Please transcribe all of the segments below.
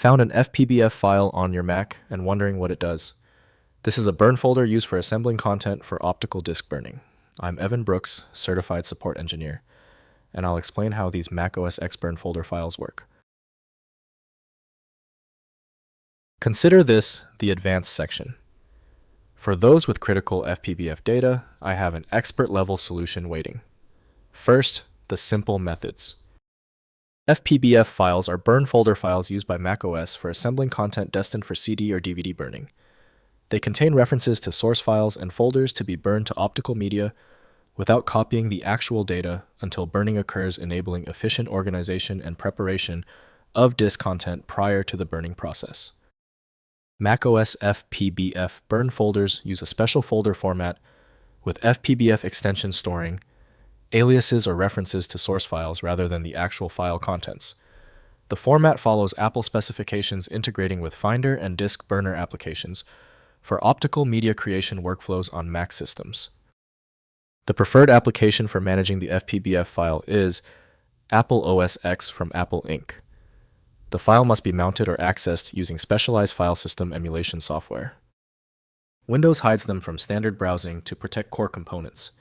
Found an FPBF file on your Mac and wondering what it does. This is a burn folder used for assembling content for optical disk burning. I'm Evan Brooks, Certified Support Engineer, and I'll explain how these macOS X burn folder files work. Consider this the advanced section. For those with critical FPBF data, I have an expert-level solution waiting. First, the simple methods. FPBF files are burn folder files used by macOS for assembling content destined for CD or DVD burning. They contain references to source files and folders to be burned to optical media without copying the actual data until burning occurs, enabling efficient organization and preparation of disk content prior to the burning process. macOS FPBF burn folders use a special folder format with FPBF extension storing aliases or references to source files rather than the actual file contents. The format follows Apple specifications integrating with Finder and disk burner applications for optical media creation workflows on Mac systems. The preferred application for managing the FPBF file is Apple OS X from Apple Inc. The file must be mounted or accessed using specialized file system emulation software. Windows hides them from standard browsing to protect core components.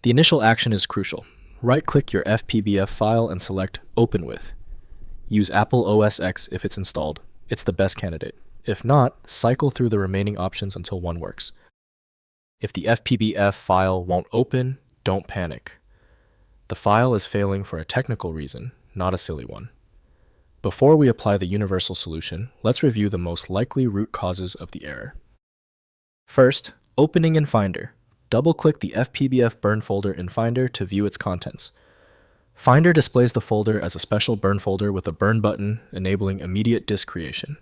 The initial action is crucial. Right-click your FPBF file and select Open With. Use Apple OS X if it's installed. It's the best candidate. If not, cycle through the remaining options until one works. If the FPBF file won't open, don't panic. The file is failing for a technical reason, not a silly one. Before we apply the universal solution, let's review the most likely root causes of the error. First, opening in Finder. Double-click the FPBF burn folder in Finder to view its contents. Finder displays the folder as a special burn folder with a burn button, enabling immediate disk creation.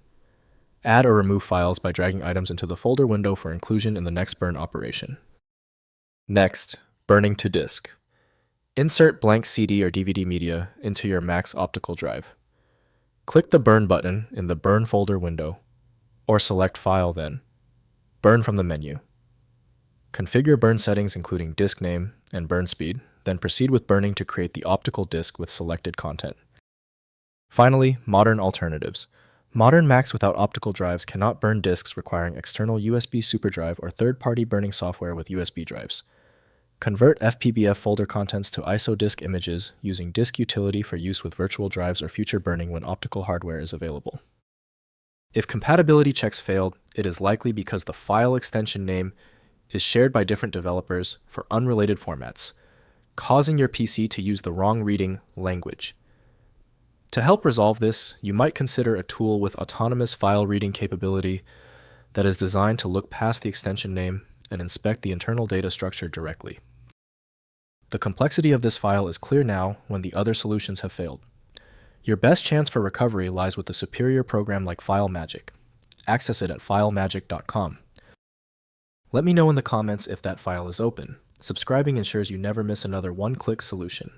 Add or remove files by dragging items into the folder window for inclusion in the next burn operation. Next, burning to disk. Insert blank CD or DVD media into your Mac's optical drive. Click the burn button in the burn folder window, or select File then. Burn from the menu. Configure burn settings including disk name and burn speed, then proceed with burning to create the optical disk with selected content. Finally, modern alternatives. Modern Macs without optical drives cannot burn disks requiring external USB superdrive or third-party burning software with USB drives. Convert FPBF folder contents to ISO disk images using disk utility for use with virtual drives or future burning when optical hardware is available. If compatibility checks failed, it is likely because the file extension name is shared by different developers for unrelated formats, causing your PC to use the wrong reading language. To help resolve this, you might consider a tool with autonomous file reading capability that is designed to look past the extension name and inspect the internal data structure directly. The complexity of this file is clear now when the other solutions have failed. Your best chance for recovery lies with a superior program like FileMagick. Access it at filemagick.com. Let me know in the comments if that file is open. Subscribing ensures you never miss another one-click solution.